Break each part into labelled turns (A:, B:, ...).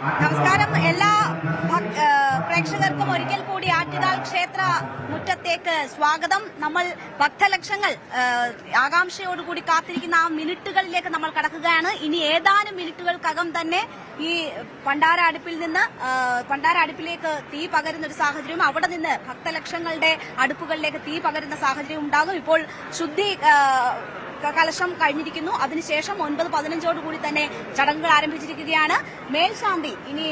A: നമസ്കാരം. എല്ലാ പ്രേക്ഷകർക്കും ഒരിക്കൽ കൂടി ആറ്റുകാൽ ക്ഷേത്ര മുറ്റത്തേക്ക് സ്വാഗതം. നമ്മൾ ഭക്തലക്ഷങ്ങൾ ആകാംക്ഷയോടുകൂടി കാത്തിരിക്കുന്ന ആ മിനിറ്റുകളിലേക്ക് നമ്മൾ കടക്കുകയാണ്. ഇനി ഏതാനും മിനിറ്റുകൾക്കകം തന്നെ ഈ പണ്ടാര അടുപ്പിലേക്ക് തീ പകരുന്ന ഒരു സാഹചര്യം, അവിടെ നിന്ന് ഭക്തലക്ഷങ്ങളുടെ അടുപ്പുകളിലേക്ക് തീ പകരുന്ന സാഹചര്യം ഉണ്ടാകും. ഇപ്പോൾ ശുദ്ധി കലശം കഴിഞ്ഞിരിക്കുന്നു. അതിനുശേഷം 9:15 തന്നെ ചടങ്ങുകൾ ആരംഭിച്ചിരിക്കുകയാണ്. മേൽശാന്തി ഇനി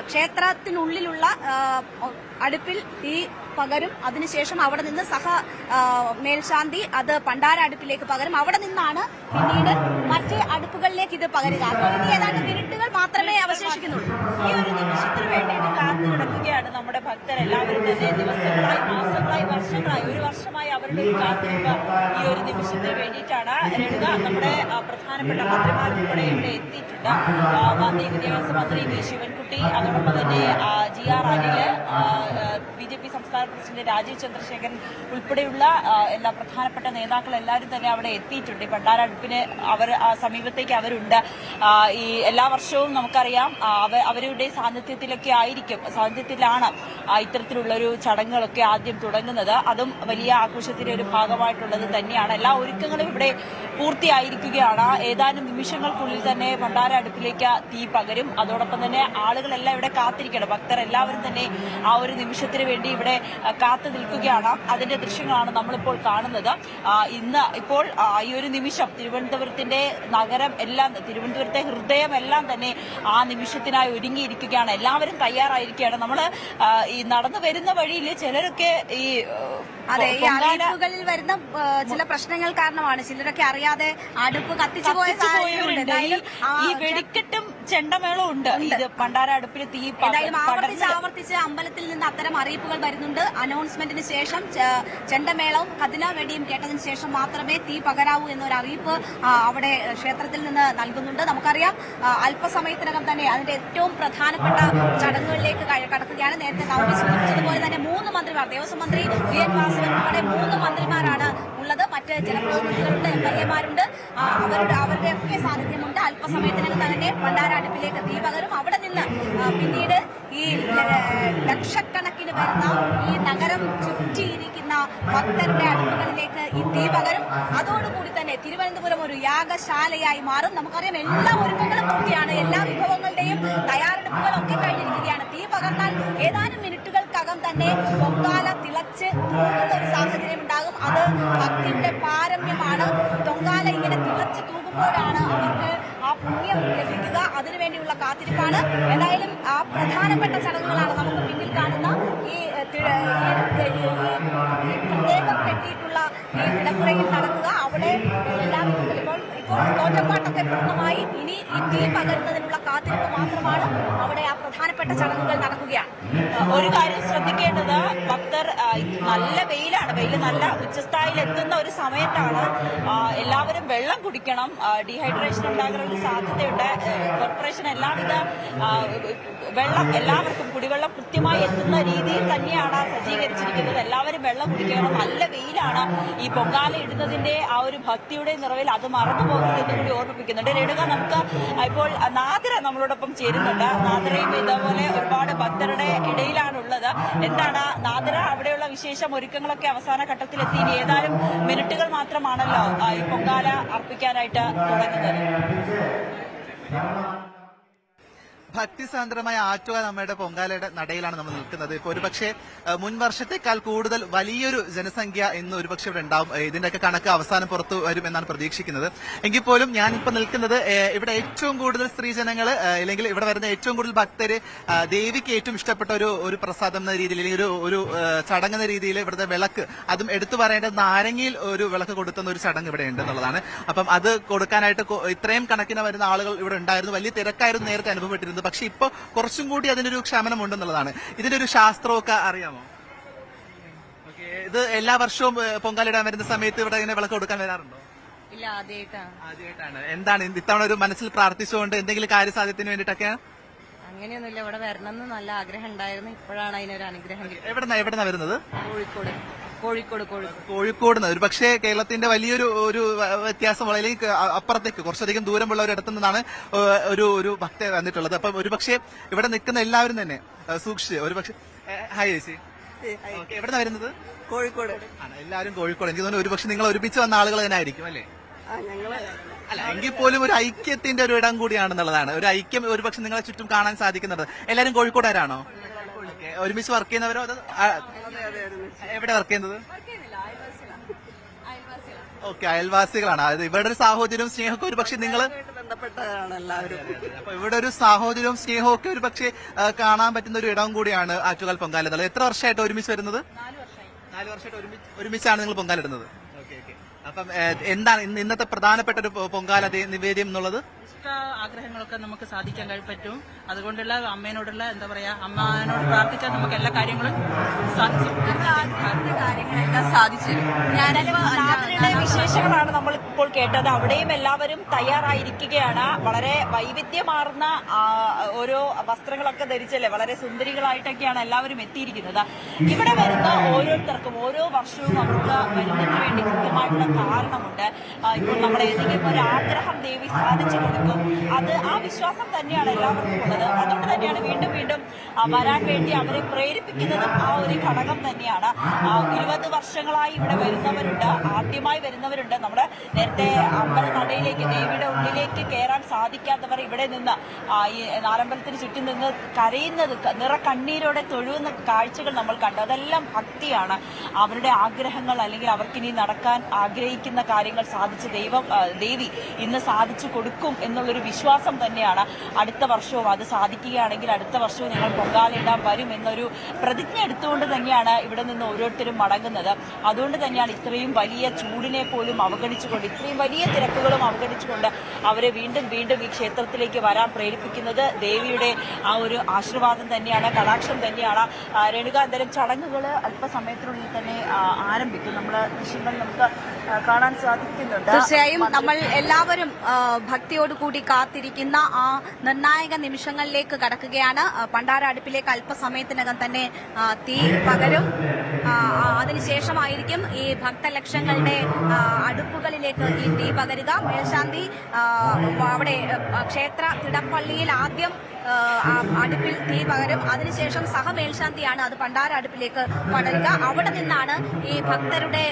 A: ക്ഷേത്രത്തിനുള്ളിലുള്ള അടുപ്പിൽ തീ പകരും. അതിനുശേഷം അവിടെ നിന്ന് മേൽശാന്തി അത് പണ്ടാര അടുപ്പിലേക്ക് പകരും. അവിടെ നിന്നാണ് പിന്നീട് മറ്റ് അടുപ്പുകളിലേക്ക് ഇത് പകരുക. അപ്പോൾ ഇനി ഏതാണ്ട് മിനിറ്റുകൾ മാത്രമേ അവശേഷിക്കുന്നുള്ളൂ.
B: ഈ ഒരു നിമിഷത്തിന് വേണ്ടിയിട്ട് കാത്തു കിടക്കുകയാണ് നമ്മുടെ ഭക്തരെല്ലാവരും തന്നെ. ദിവസങ്ങളായി, മാസങ്ങളായി, വർഷങ്ങളായി, ഒരു വർഷമായി അവരുടെ ഒരു കാത്തിരിപ്പ് ഈ ഒരു നിമിഷത്തിന് വേണ്ടിയിട്ടാണ്. രേണുക, നമ്മുടെ പ്രധാനപ്പെട്ട മന്ത്രിമാരുൾപ്പെടെ ഇവിടെ എത്തിയിട്ടുണ്ട്. ദേവസ്വം മന്ത്രി വി ശിവൻകുട്ടി, അതോടൊപ്പം തന്നെ GR അനില്, BJP സംസ്ഥാന പ്രസിഡന്റ് രാജീവ് ചന്ദ്രശേഖരൻ ഉൾപ്പെടെയുള്ള എല്ലാ പ്രധാനപ്പെട്ട നേതാക്കൾ എല്ലാവരും തന്നെ അവിടെ എത്തിയിട്ടുണ്ട്. പണ്ടാര അടുപ്പിന് സമീപത്തേക്ക് അവരുണ്ട്. ഈ എല്ലാ വർഷവും നമുക്കറിയാം അവരുടെ സാന്നിധ്യത്തിലാണ് ഇത്തരത്തിലുള്ളൊരു ചടങ്ങുകളൊക്കെ ആദ്യം തുടങ്ങുന്നത്. അതും വലിയ ആഘോഷത്തിന്റെ ഒരു ഭാഗമായിട്ടുള്ളത് തന്നെയാണ്. എല്ലാ ഒരുക്കങ്ങളും ഇവിടെ പൂർത്തിയായിരിക്കുകയാണ്. ഏതാനും നിമിഷങ്ങൾക്കുള്ളിൽ തന്നെ പണ്ടാര അടുപ്പിലേക്ക് തീ പകരും. അതോടൊപ്പം തന്നെ ആളുകളെല്ലാം ഇവിടെ കാത്തിരിക്കണം. ഭക്തർ എല്ലാവരും തന്നെ ആ ഒരു നിമിഷത്തിന് വേണ്ടി ഇവിടെ കാത്തു നിൽക്കുകയാണ്. അതിന്റെ ദൃശ്യങ്ങളാണ് നമ്മളിപ്പോൾ കാണുന്നത്. ഇപ്പോൾ ഈ ഒരു നിമിഷം തിരുവനന്തപുരത്തിന്റെ നഗരം എല്ലാം, തിരുവനന്തപുരത്തെ ഹൃദയം എല്ലാം തന്നെ ആ നിമിഷത്തിനായി ഒരുങ്ങിയിരിക്കുകയാണ്. എല്ലാവരും തയ്യാറായിരിക്കുകയാണ്. നമ്മൾ ഈ നടന്നു വരുന്ന വഴിയിൽ ചിലരൊക്കെ ഈ
A: അറിയിപ്പുകളിൽ വരുന്ന ചില പ്രശ്നങ്ങൾ കാരണമാണ് ചിലരൊക്കെ അറിയാതെ അടുപ്പ് കത്തിച്ചു പോയവരുണ്ട്.
B: ഈ വെടിക്കെട്ടും ചെണ്ടമേളവും ഉണ്ട്. ഇത് പണ്ടാര അടുപ്പിൽ തീ
A: ആവർത്തിച്ച് അമ്പലത്തിൽ നിന്ന് അത്തരം അറിയിപ്പുകൾ വരുന്നുണ്ട്. അനൗൺസ്മെന്റിന് ശേഷം ചെണ്ടമേളവും കതിന വെടിയും കേട്ടതിന് ശേഷം മാത്രമേ തീ പകരാവൂ എന്നൊരു അറിയിപ്പ് അവിടെ ക്ഷേത്രത്തിൽ നിന്ന് നൽകുന്നുണ്ട്. നമുക്കറിയാം അല്പസമയത്തിനകം തന്നെ അതിന്റെ ഏറ്റവും പ്രധാനപ്പെട്ട ചടങ്ങുകളിലേക്ക് കടക്കുകയാണ്. നേരത്തെ നവമി സൂചിപ്പിച്ചതുപോലെ തന്നെ 3 മന്ത്രിമാർ, ദേവസ്വം മന്ത്രി VN വാസവൻ ഉൾപ്പെടെ 3 മന്ത്രിമാരാണ് ഉള്ളത്. മറ്റ് ജനപ്രതിനിധികളുണ്ട്, MLA-മാരുണ്ട്. അവരുടെയൊക്കെ സാന്നിധ്യമുണ്ട്. അല്പസമയത്തിനകം തന്നെ പണ്ടാര അടുപ്പിലേക്ക് തീ പകരും. അവിടെ നിന്ന് പിന്നീട് ഈ ലക്ഷക്കണക്കിന് വരുന്ന ഈ നഗരം ചുറ്റിയിരിക്കുന്ന ഭക്തരുടെ അടുപ്പുകളിലേക്ക് ഈ തീ പകരും. അതോടുകൂടി തന്നെ തിരുവനന്തപുരം ഒരു യാഗശാലയായി മാറും. നമുക്കറിയാം എല്ലാ ഒരുക്കങ്ങളും പൂർത്തിയാണ്. എല്ലാ വിഭവങ്ങളുടെയും തയ്യാറെടുപ്പുകളൊക്കെ കഴിഞ്ഞിരിക്കുകയാണ്. തീ പകർന്നാൽ ഏതാനും മിനിറ്റുകൾക്കകം തന്നെ പൊങ്കാല തിളച്ച് തൂകുന്ന ഒരു സാഹചര്യം ഉണ്ടാകും. അത് ഭക്തിയുടെ പാരമ്യമാണ്. പൊങ്കാല ഇങ്ങനെ തിളച്ച് തൂകുമ്പോഴാണ് അവർക്ക് ആ പുണ്യം ലഭിക്കുക. അതിനുവേണ്ടിയുള്ള കാത്തിരിപ്പാണ്. എന്തായാലും ആ പ്രധാനപ്പെട്ട ചടങ്ങുകളാണ് നമുക്ക് പിന്നിൽ കാണുന്ന ഈ പ്രത്യേകം കെട്ടിയിട്ടുള്ള ഈ കിടപ്പുറയിൽ നടക്കുക. അവിടെ എല്ലാവരും ഇപ്പോൾ തോറ്റപ്പാട്ടൊക്കെ പൂർണ്ണമായി. ഇനി ഈ തീ പകരുന്നതിനുള്ള കാത്തിരിപ്പ് മാത്രമാണ്. അവിടെ ആ പ്രധാനപ്പെട്ട ചടങ്ങുകൾ നടക്കുകയാണ്.
B: ഒരു കാര്യം ശ്രദ്ധിക്കേണ്ടത്, ഭക്തർ നല്ല വെയിലാണ്. വെയിൽ നല്ല ഉച്ചസ്ഥായിയിൽ എത്തുന്ന ഒരു സമയത്താണ്. എല്ലാവരും വെള്ളം കുടിക്കണം. ഡീഹൈഡ്രേഷൻ ഉണ്ടാകുന്ന ഒരു സാധ്യതയുണ്ട്. കോർപ്പറേഷൻ എല്ലാവിധ വെള്ളം എല്ലാവർക്കും കുടിവെള്ളം കൃത്യമായി എത്തുന്ന രീതിയിൽ തന്നെയാണ് സജ്ജീകരിച്ചിരിക്കുന്നത്. എല്ലാവരും വെള്ളം കുടിക്കണം. നല്ല വെയിലാണ്. ഈ പൊങ്കാല ഇടുന്നതിന്റെ ആ ഒരു ഭക്തിയുടെ നിറവിൽ അത് മറന്നു പോകരുതെന്ന് കൂടി ഓർമ്മിപ്പിക്കുന്നുണ്ട്. രേണുക, നമുക്ക് ഇപ്പോൾ നാദിറ നമ്മളോടൊപ്പം ചേരുന്നുണ്ട്. നാദിറയും ഇതേപോലെ ഒരുപാട് ഭക്തരുടെ ഇടയിലാണുള്ളത്. എന്താണ് നാദിറ, അവിടെയുള്ള വിശേഷം? ഒരുക്കങ്ങളൊക്കെ അവസാന ഘട്ടത്തിലെത്തി. ഇനി ഏതാനും മിനിറ്റുകൾ മാത്രമാണല്ലോ ഈ പൊങ്കാല അർപ്പിക്കാനായിട്ട് തുടങ്ങുന്നത്.
C: ഭക്തിസാന്ദ്രമായ ആറ്റുകാൽ അമ്മയുടെ പൊങ്കാലയുടെ നടയിലാണ് നമ്മൾ നിൽക്കുന്നത്. ഇപ്പോൾ ഒരുപക്ഷെ മുൻ വർഷത്തെക്കാൾ കൂടുതൽ വലിയൊരു ജനസംഖ്യ ഇന്ന് ഒരുപക്ഷെ ഇവിടെ ഉണ്ടാവും. ഇതിന്റെയൊക്കെ കണക്ക് അവസാനം പുറത്തു വരും എന്നാണ് പ്രതീക്ഷിക്കുന്നത്. എങ്കിൽ പോലും ഞാനിപ്പോൾ നിൽക്കുന്നത് ഇവിടെ ഏറ്റവും കൂടുതൽ സ്ത്രീജനങ്ങൾ, അല്ലെങ്കിൽ ഇവിടെ വരുന്ന ഏറ്റവും കൂടുതൽ ഭക്തര് ദേവിക്ക് ഏറ്റവും ഇഷ്ടപ്പെട്ട ഒരു പ്രസാദം എന്ന രീതിയിൽ, അല്ലെങ്കിൽ ഒരു ചടങ്ങെന്ന രീതിയിൽ ഇവിടുത്തെ വിളക്ക്, അതും എടുത്തു പറയേണ്ടത് നാരങ്ങയിൽ ഒരു വിളക്ക് കൊടുക്കുന്ന ഒരു ചടങ്ങ് ഇവിടെ ഉണ്ട് എന്നുള്ളതാണ്. അപ്പം അത് കൊടുക്കാനായിട്ട് ഇത്രയും കണക്കിന് വരുന്ന ആളുകൾ ഇവിടെ ഉണ്ടായിരുന്നു. വലിയ തിരക്കായിരുന്നു നേരത്തെ അനുഭവപ്പെട്ടിരുന്നത്. പക്ഷെ ഇപ്പൊ കുറച്ചും കൂടി അതിനൊരു ക്ഷമനം ഉണ്ടെന്നുള്ളതാണ്. ഇതിന്റെ ഒരു ശാസ്ത്രമൊക്കെ അറിയാമോ? ഇത് എല്ലാ വർഷവും പൊങ്കാലിടാൻ വരുന്ന സമയത്ത് ഇവിടെ ഇങ്ങനെ വിളക്ക് കൊടുക്കാൻ വരാറുണ്ടോ?
D: ഇല്ല, ആദ്യമായിട്ടാണ്.
C: എന്താണ് ഇത്തവണ ഒരു മനസ്സിൽ പ്രാർത്ഥിച്ചുകൊണ്ട് എന്തെങ്കിലും കാര്യസാധ്യത്തിന് വേണ്ടിയിട്ടൊക്കെ?
D: അങ്ങനെയൊന്നുമില്ല, ഇവിടെ വരണമെന്ന് നല്ല ആഗ്രഹം ഉണ്ടായിരുന്നു. ഇപ്പോഴാണ് അതിനൊരു അനുഗ്രഹം.
C: എവിടെന്നാ വരുന്നത്?
D: കോഴിക്കോട്.
C: കോഴിക്കോട് നിന്ന് ഒരു പക്ഷേ കേരളത്തിന്റെ വലിയൊരു വ്യത്യാസം അല്ലെങ്കിൽ അപ്പുറത്തേക്ക് കുറച്ചധികം ദൂരമുള്ള ഒരിടത്തു നിന്നാണ് ഒരു ഭക്ത വന്നിട്ടുള്ളത്. അപ്പം ഒരു പക്ഷേ ഇവിടെ നിൽക്കുന്ന എല്ലാവരും തന്നെ സൂക്ഷിച്ച് ഒരു പക്ഷേ ഹായ് ചേച്ചി, എവിടെ നിന്നാണ് വരുന്നത്?
E: കോഴിക്കോട്.
C: എല്ലാവരും കോഴിക്കോട്. എനിക്ക് തോന്നുന്നു ഒരുപക്ഷെ നിങ്ങൾ ഒരുമിച്ച് വന്ന ആളുകൾ തന്നെ ആയിരിക്കും അല്ലേ? അല്ല, എങ്കിൽ പോലും ഒരു ഐക്യത്തിന്റെ ഒരു ഇടം കൂടിയാണെന്നുള്ളതാണ്. ഒരു ഐക്യം ഒരുപക്ഷെ നിങ്ങളെ ചുറ്റും കാണാൻ സാധിക്കുന്നത്. എല്ലാവരും കോഴിക്കോടാരാണോ? ഒരുമിച്ച് വർക്ക് ചെയ്യുന്നവരോ അതോ എവിടെ വർക്ക് ചെയ്യുന്നത്? ഓക്കെ, അയൽവാസികളാണ്. അതായത് ഇവരുടെ ഒരു സാഹോദര്യവും സ്നേഹമൊക്കെ ഒരു പക്ഷെ നിങ്ങൾ
E: ബന്ധപ്പെട്ടവരാണ് എല്ലാവരും.
C: അപ്പൊ ഇവിടെ ഒരു സാഹോദര്യവും സ്നേഹവും ഒക്കെ ഒരു പക്ഷേ കാണാൻ പറ്റുന്ന ഒരു ഇടം കൂടിയാണ് ആറ്റുകാൽ പൊങ്കാല. എത്ര വർഷമായിട്ട് ഒരുമിച്ച് വരുന്നത്? 4 വർഷമായിട്ട് ഒരുമിച്ചാണ് നിങ്ങൾ പൊങ്കാലിടുന്നത്. അപ്പം എന്താണ് ഇന്നത്തെ പ്രധാനപ്പെട്ട ഒരു പൊങ്കാല നിവേദ്യം എന്നുള്ളത്?
F: ആഗ്രഹങ്ങളൊക്കെ നമുക്ക് സാധിക്കാൻ പറ്റും. അതുകൊണ്ടുള്ള അമ്മേനോടുള്ള എന്താ പറയാ, അമ്മേനോട് പ്രാർത്ഥിച്ചാൽ നമുക്ക് എല്ലാ കാര്യങ്ങളും
B: സാധിച്ചു. ഞാനവരുടെ വിശേഷങ്ങളാണ് നമ്മൾ ഇപ്പോൾ കേട്ടത്. അവിടെയും എല്ലാവരും തയ്യാറായിരിക്കുകയാണ്. വളരെ വൈവിധ്യമാർന്ന ഓരോ വസ്ത്രങ്ങളൊക്കെ ധരിച്ചല്ലേ വളരെ സുന്ദരികളായിട്ടൊക്കെയാണ് എല്ലാവരും എത്തിയിരിക്കുന്നത്. ഇവിടെ വരുന്ന ഓരോരുത്തർക്കും ഓരോ വർഷവും അവർക്ക് വരുന്നതിന് വേണ്ടി കൃത്യമായിട്ടുള്ള കാരണമുണ്ട്. ഇപ്പോൾ നമ്മൾ ഏതെങ്കിലും ഒരു ആഗ്രഹം ദേവി സാധിച്ചു കൊടുക്കും. അത് ആ വിശ്വാസം തന്നെയാണ് എല്ലാവർക്കും ഉള്ളത്. അതുകൊണ്ട് തന്നെയാണ് വീണ്ടും വീണ്ടും വരാൻ വേണ്ടി അവരെ പ്രേരിപ്പിക്കുന്നതും ആ ഒരു ഘടകം തന്നെയാണ്. 20 വർഷങ്ങളായി ഇവിടെ വരുന്നവരുണ്ട്, ആദ്യമായി വരുന്നവരുണ്ട്. നമ്മുടെ നേരത്തെ അമ്പലനടയിലേക്ക് ദേവിയുടെ ഉള്ളിലേക്ക് കയറാൻ സാധിക്കാത്തവർ ഇവിടെ നിന്ന് ഈ നാലമ്പലത്തിന് ചുറ്റും നിന്ന് കരയുന്നത്, നിറക്കണ്ണീരോടെ തൊഴുന്ന കാഴ്ചകൾ നമ്മൾ കണ്ടു. അതെല്ലാം ഭക്തിയാണ്. അവരുടെ ആഗ്രഹങ്ങൾ അല്ലെങ്കിൽ അവർക്കിനി നടക്കാൻ ആഗ്രഹിക്കുന്ന കാര്യങ്ങൾ സാധിച്ച് ദേവി ഇന്ന് സാധിച്ചു കൊടുക്കും എന്നുള്ളൊരു വിശ്വാസം തന്നെയാണ്. അടുത്ത വർഷവും അത് സാധിക്കുകയാണെങ്കിൽ അടുത്ത വർഷവും ഞങ്ങൾ പൊങ്കാലയിടാൻ വരും എന്നൊരു പ്രതിജ്ഞ എടുത്തുകൊണ്ട് തന്നെയാണ് ഇവിടെ നിന്ന് ഓരോരുത്തരും മടങ്ങുന്നത്. അതുകൊണ്ട് തന്നെയാണ് ഇത്രയും വലിയ ചൂടിനെ പോലും അവഗണിച്ചുകൊണ്ട്, ഇത്രയും വലിയ തിരക്കുകളും അവഗണിച്ചുകൊണ്ട് അവരെ വീണ്ടും വീണ്ടും ഈ ക്ഷേത്രത്തിലേക്ക് വരാൻ പ്രേരിപ്പിക്കുന്നത് ദേവിയുടെ ആ ഒരു ആശീർവാദം തന്നെയാണ്, കടാക്ഷം തന്നെയാണ്. രേണുക, എന്തായാലും ചടങ്ങുകൾ അല്പസമയത്തിനുള്ളിൽ തന്നെ ആരംഭിക്കും. നമ്മുടെ ദൃശ്യങ്ങൾ നമുക്ക് കാണാൻ സാധിക്കുന്നുണ്ട്.
A: തീർച്ചയായും നമ്മൾ എല്ലാവരും ഭക്തിയോടുകൂടി കാത്തിരിക്കുന്ന ആ നിർണായക നിമിഷങ്ങളിലേക്ക് കടക്കുകയാണ്. പണ്ടാര അടുപ്പിലേക്ക് അല്പസമയത്തിനകം തന്നെ തീ പകരും. അതിനുശേഷമായിരിക്കും ഈ ഭക്തലക്ഷങ്ങളുടെ അടുപ്പുകളിലേക്ക് ഈ തീ പകരുക. മേൽശാന്തി അവിടെ ക്ഷേത്ര തിടപ്പള്ളിയിൽ ആദ്യം അടുപ്പിൽ തീ പകരും. അതിനുശേഷം സഹമേൽശാന്തിയാണ് അത് പണ്ടാര അടുപ്പിലേക്ക് പടരുക. അവിടെ നിന്നാണ് ഈ ഭക്തരുടെ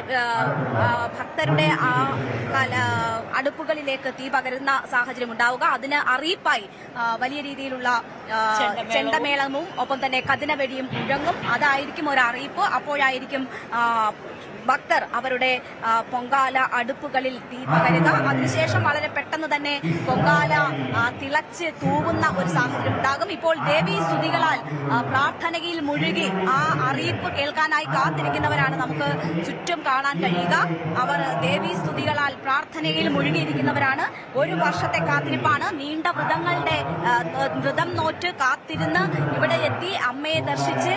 A: അടുപ്പുകളിലേക്ക് തീ പകരുന്ന സാഹചര്യം ഉണ്ടാവുക. അതിന് അറിയിപ്പായി വലിയ രീതിയിലുള്ള ചെണ്ടമേളവും ഒപ്പം തന്നെ കതിനവെടിയും മുഴങ്ങും. അതായിരിക്കും ഒരു അറിയിപ്പ്. അപ്പോഴായിരിക്കും ഭക്തർ അവരുടെ പൊങ്കാല അടുപ്പുകളിൽ തീ പകരുക. അതിനുശേഷം വളരെ പെട്ടെന്ന് തന്നെ പൊങ്കാല തിളച്ച് തൂവുന്ന ഒരു സാഹചര്യം ഉണ്ടാകും. ഇപ്പോൾ ദേവീ സ്തുതികളാൽ പ്രാർത്ഥനയിൽ മുഴുകി ആ അറിയിപ്പ് കേൾക്കാനായി കാത്തിരിക്കുന്നവരാണ് നമുക്ക് ചുറ്റും കാണാൻ കഴിയുക. അവർ ദേവീ സ്തുതികളാൽ പ്രാർത്ഥനയിൽ മുഴുകിയിരിക്കുന്നവരാണ്. ഒരു വർഷത്തെ കാത്തിരിപ്പാണ്. നീണ്ട വ്രതം നോറ്റ് കാത്തിരുന്ന് ഇവിടെ എത്തി അമ്മയെ ദർശിച്ച്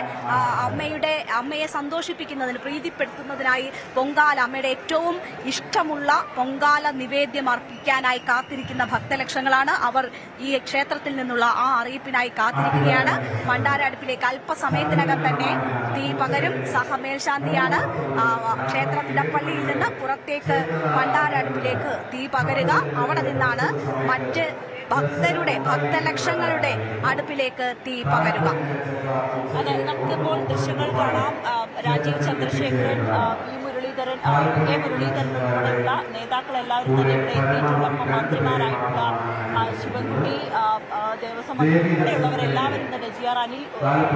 A: അമ്മയെ സന്തോഷിപ്പിക്കുന്നതിന്, പ്രീതിപ്പെടുത്തുന്നതിനായി പൊങ്കാല, അമ്മയുടെ ഏറ്റവും ഇഷ്ടമുള്ള പൊങ്കാല നിവേദ്യം അർപ്പിക്കാനായി കാത്തിരിക്കുന്ന ഭക്തലക്ഷങ്ങളാണ്. അവർ ഈ ക്ഷേത്രത്തിൽ നിന്നുള്ള ആ അറിയിപ്പിനായി കാത്തിരിക്കുകയാണ്. പണ്ടാര അടുപ്പിലേക്ക് അല്പസമയത്തിനകം തന്നെ തീ പകരും. സഹമേൽശാന്തിയാണ് ക്ഷേത്ര തിടപ്പള്ളിയിൽ നിന്ന് പുറത്തേക്ക് പണ്ടാര അടുപ്പിലേക്ക് തീ പകരുക. അവിടെ നിന്നാണ് മറ്റ് ഭക്തലക്ഷങ്ങളുടെ അടുപ്പിലേക്ക് തീ പകരുക.
B: അതെ, നമുക്കിപ്പോൾ ദൃശ്യങ്ങൾ കാണാം. രാജീവ് ചന്ദ്രശേഖരൻ, പി മുരളീധരൻ, കെ മുരളീധരൻ ഉൾപ്പെടെയുള്ള നേതാക്കളെല്ലാവരും തന്നെ ഇവിടെ എത്തിയിട്ടുണ്ട്. അപ്പം മന്ത്രിമാരായിട്ടുള്ള ശിവൻകുട്ടി, ദേവസ്വം മന്ത്രി ഉൾപ്പെടെയുള്ളവരെല്ലാവരും തന്നെ, GR അനിൽ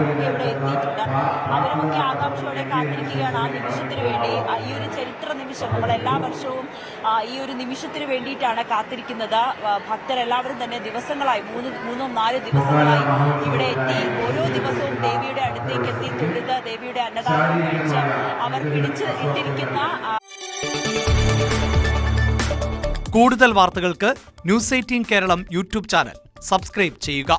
B: ഇവിടെ എത്തിയിട്ടുണ്ട്. അവരുമൊക്കെ ആകാംക്ഷയോടെ കാത്തിരിക്കുകയാണ് ആ നിമിഷത്തിന് വേണ്ടി. ഈ ഒരു ചരിത്ര നിമിഷം നമ്മൾ എല്ലാ വർഷവും ഈ ഒരു നിമിഷത്തിന് വേണ്ടിയിട്ടാണ് കാത്തിരിക്കുന്നത്. ഭക്തരെല്ലാവരും തന്നെ ദിവസങ്ങളായി 3-4 ദിവസങ്ങളായി ഇവിടെ എത്തി. ഓരോ ദിവസവും ദേവിയുടെ അടുത്തേക്ക് എത്തി തൊഴുത് ദേവിയുടെ അന്നദാനം കഴിച്ച് അവർ പിടിച്ച് ഇട്ടിരിക്കുന്ന.
G: കൂടുതൽ വാർത്തകൾക്ക് News 18 Keralam YouTube channel subscribe ചെയ്യുക.